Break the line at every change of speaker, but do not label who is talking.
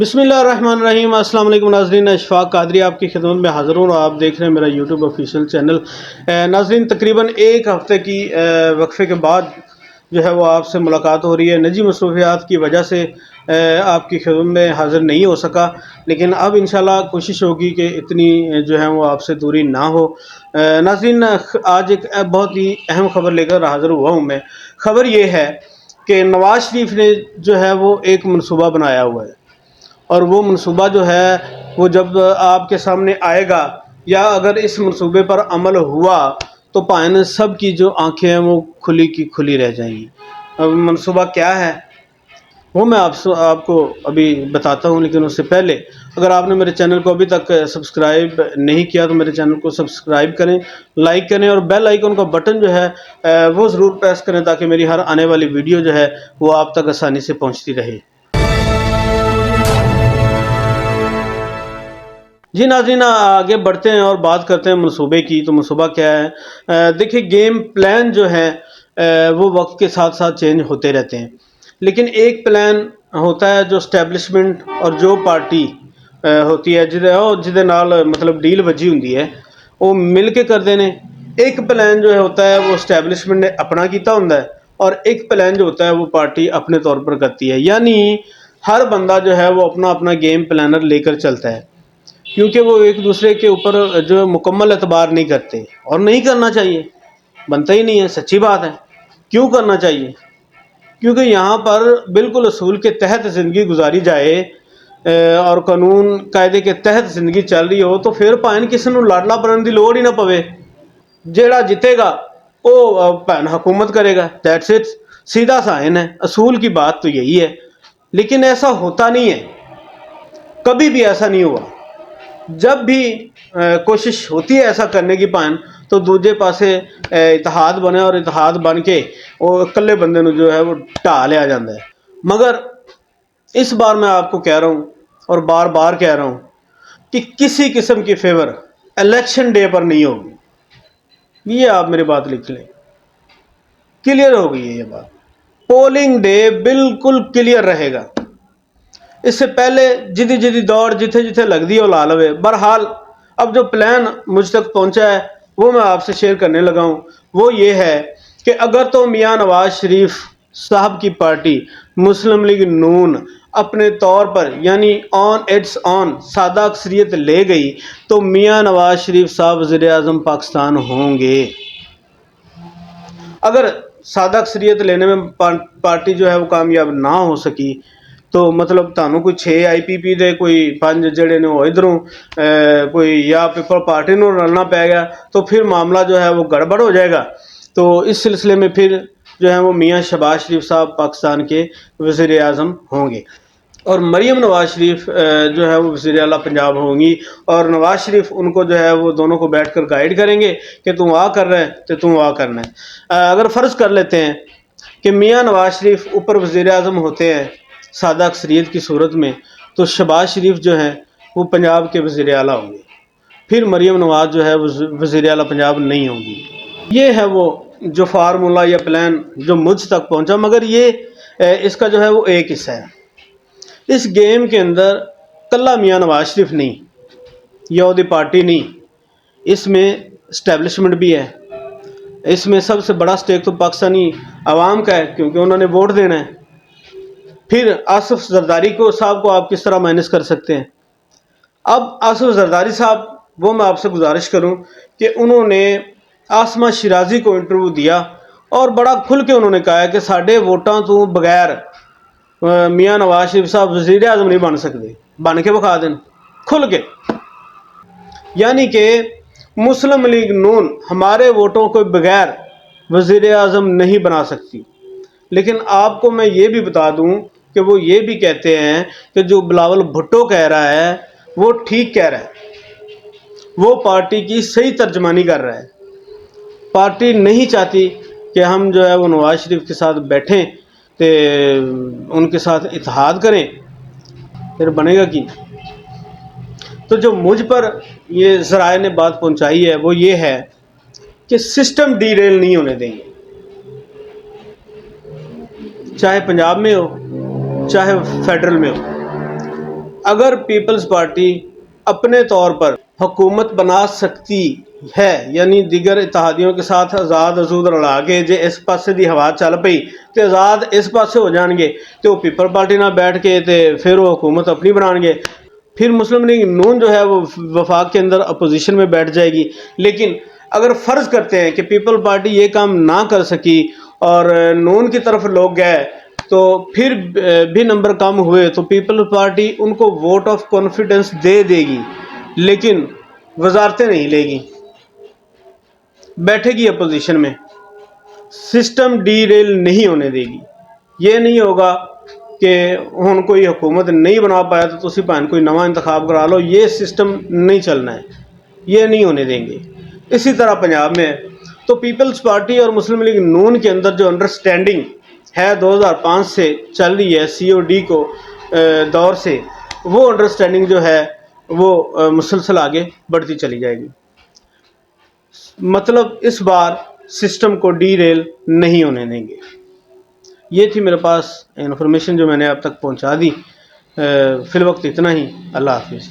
बिस्मिल्लाहिर्रहमानिर्रहीम। अस्सलाम वालेकुम नाज़रीन, अशफाक कादरी आपकी खिदमत में हाज़िर हूँ और आप देख रहे हैं मेरा यूट्यूब ऑफिशियल चैनल। नाज़रीन, तकरीबन एक हफ़्ते की वक्फ़े के बाद जो है वो आपसे मुलाकात हो रही है। निजी मसरूफियात की वजह से आपकी खिदमत में हाज़िर नहीं हो सका, लेकिन अब इंशाल्लाह कोशिश होगी कि इतनी जो है वो आपसे दूरी ना हो। नाज़रीन, आज एक बहुत ही अहम ख़बर लेकर हाज़िर हुआ हूँ मैं। ख़बर ये है कि नवाज़ शरीफ ने जो है वो एक मनसूबा बनाया हुआ है, और वो मनसूबा जो है वो जब आपके सामने आएगा या अगर इस मनसूबे पर अमल हुआ तो पाइन सब की जो आंखें हैं वो खुली की खुली रह जाएंगी। अब मनसूबा क्या है वो मैं आपको अभी बताता हूँ, लेकिन उससे पहले अगर आपने मेरे चैनल को अभी तक सब्सक्राइब नहीं किया तो मेरे चैनल को सब्सक्राइब करें, लाइक करें और बेल आइकन का बटन जो है वो ज़रूर प्रेस करें ताकि मेरी हर आने वाली वीडियो जो है वो आप तक आसानी से पहुँचती रहे। जी नाज़रीन, आगे बढ़ते हैं और बात करते हैं मनसूबे की। तो मनसूबा क्या है? देखिए, गेम प्लान जो है वो वक्त के साथ साथ चेंज होते रहते हैं, लेकिन एक प्लान होता है जो स्टैब्लिशमेंट और जो पार्टी होती है जिदे नाल मतलब डील वजी हुंदी है वो मिल के करते हैं। एक प्लान जो है होता है वो स्टैब्लिशमेंट ने अपना किया हुंदा है और एक प्लान जो होता है वो पार्टी अपने तौर पर करती है। यानी हर बंदा जो है वो अपना अपना गेम प्लानर लेकर चलता है, क्योंकि वो एक दूसरे के ऊपर जो मुकम्मल एतबार नहीं करते, और नहीं करना चाहिए, बनता ही नहीं है, सच्ची बात है। क्यों करना चाहिए? क्योंकि यहाँ पर बिल्कुल असूल के तहत ज़िंदगी गुजारी जाए और कानून कायदे के तहत ज़िंदगी चल रही हो तो फिर भावें किसी को लाडला बनने की लोड़ ही ना पवे। जेड़ा जितेगा वो भैन हुकूमत करेगा, दैट्स इट। सीधा साइन है, असूल की बात तो यही है। लेकिन ऐसा होता नहीं है, कभी भी ऐसा नहीं हुआ। जब भी कोशिश होती है ऐसा करने की पान तो दूजे पासे इतिहाद बने और इतिहाद बन के वो इकल्ले बंदे को जो है वो ढा लिया जाता है। मगर इस बार मैं आपको कह रहा हूँ और बार बार कह रहा हूँ कि किसी किस्म की फेवर इलेक्शन डे पर नहीं होगी। ये आप मेरी बात लिख लें, क्लियर हो गई है ये बात। पोलिंग डे बिल्कुल क्लियर रहेगा। इससे पहले जिदी जिदी दौड़ जिथे जिथे लगती है वो ला लवे। बहरहाल अब जो प्लान मुझ तक पहुंचा है वो मैं आपसे शेयर करने लगा हूं। वो ये है कि अगर तो मियां नवाज शरीफ साहब की पार्टी मुस्लिम लीग नून अपने तौर पर यानी ऑन इट्स ऑन सादा अक्सरियत ले गई तो मियां नवाज शरीफ साहब वज़ीर आज़म पाकिस्तान होंगे। अगर सादा अक्सरियत लेने में पार्टी जो है वो कामयाब ना हो सकी तो मतलब थानू कोई 6 IPP दे कोई 5 जड़े ने इधरों कोई या पीपल पार्टी को रलना पै गया तो फिर मामला जो है वो गड़बड़ हो जाएगा। तो इस सिलसिले में फिर जो है वो मियां शहबाज शरीफ साहब पाकिस्तान के वज़ीर आज़म होंगे और मरीम नवाज शरीफ जो है वो वज़ीर आला पंजाब होंगी। और नवाज शरीफ उनको जो है वो दोनों को बैठ कर गाइड करेंगे कि तुम आ कर रहे हैं तो तुम आ करना है। अगर फ़र्ज़ कर लेते हैं कि मियां नवाज शरीफ ऊपर वज़ीर आज़म होते हैं सादा अक्सरियत की सूरत में, तो शहबाज शरीफ जो हैं वो पंजाब के वज़ीर आला होंगे, फिर मरीम नवाज जो है वो वज़ीर आला पंजाब नहीं होंगी। ये है वो जो फार्मूला या प्लान जो मुझ तक पहुंचा। मगर ये इसका जो है वो एक हिस्सा है। इस गेम के अंदर कल्ला मियां नवाज शरीफ नहीं या उहदी पार्टी नहीं, इसमें इस्टेब्लिशमेंट भी है। इसमें सबसे बड़ा स्टेक तो पाकिस्तानी आवाम का है, क्योंकि उन्होंने वोट देना है। फिर आसिफ जरदारी को साहब को आप किस तरह माइनस कर सकते हैं? अब आसिफ जरदारी साहब वो मैं आपसे गुजारिश करूं कि उन्होंने आसमा शिराजी को इंटरव्यू दिया और बड़ा खुल के उन्होंने कहा है कि साढ़े वोटां तो बगैर मियां नवाज शरीफ साहब वज़ीर आज़म नहीं बन सकते, बन के विखा दें खुल के। यानी कि मुस्लिम लीग नून हमारे वोटों को बगैर वज़ीर आज़म नहीं बना सकती। लेकिन आपको मैं ये भी बता दूं कि वो ये भी कहते हैं कि जो बिलावल भुट्टो कह रहा है वो ठीक कह रहा है, वो पार्टी की सही तर्जमानी कर रहा है। पार्टी नहीं चाहती कि हम जो है वो नवाज शरीफ के साथ बैठें तो उनके साथ इत्तेहाद करें, फिर बनेगा कि। तो जो मुझ पर ये ज़राए ने बात पहुंचाई है वो ये है कि सिस्टम डीरेल नहीं होने देंगे, चाहे पंजाब में हो चाहे फेडरल में हो। اگر پیپلز پارٹی اپنے طور پر حکومت بنا سکتی ہے، یعنی دیگر اتحادیوں کے ساتھ آزاد ازود رلا کے جے اس پاسے دی ہوا چل پئی تے آزاد اس پاسے ہو جان گے تے وہ پیپل پارٹی نہ بیٹھ کے تے پھر وہ حکومت اپنی بنان گے، پھر مسلم لیگ نون جو ہے وہ وفاق کے اندر اپوزیشن میں بیٹھ جائے گی۔ لیکن اگر فرض کرتے ہیں کہ پیپل پارٹی یہ کام نہ کر سکی اور نون کی طرف لوگ گئے تو پھر بھی نمبر کم ہوئے تو پیپل پارٹی ان کو ووٹ آف کانفیڈنس دے دے گی، لیکن وزارتیں نہیں لے گی، بیٹھے گی اپوزیشن میں، سسٹم ڈی ریل نہیں ہونے دے گی۔ یہ نہیں ہوگا کہ ہن کوئی حکومت نہیں بنا پایا تو تسی بھان کوئی نواں انتخاب کرا لو، یہ سسٹم نہیں چلنا ہے، یہ نہیں ہونے دیں گے۔ اسی طرح پنجاب میں تو پیپلز پارٹی اور مسلم لیگ نون کے اندر جو انڈرسٹینڈنگ ہے 2005 سے چل رہی ہے سی او ڈی کو دور سے، وہ انڈرسٹینڈنگ جو ہے وہ مسلسل آگے بڑھتی چلی جائے گی۔ مطلب اس بار سسٹم کو ڈی ریل نہیں ہونے دیں گے۔ یہ تھی میرے پاس انفارمیشن جو میں نے اب تک پہنچا دی، فی الوقت اتنا ہی۔ اللہ حافظ۔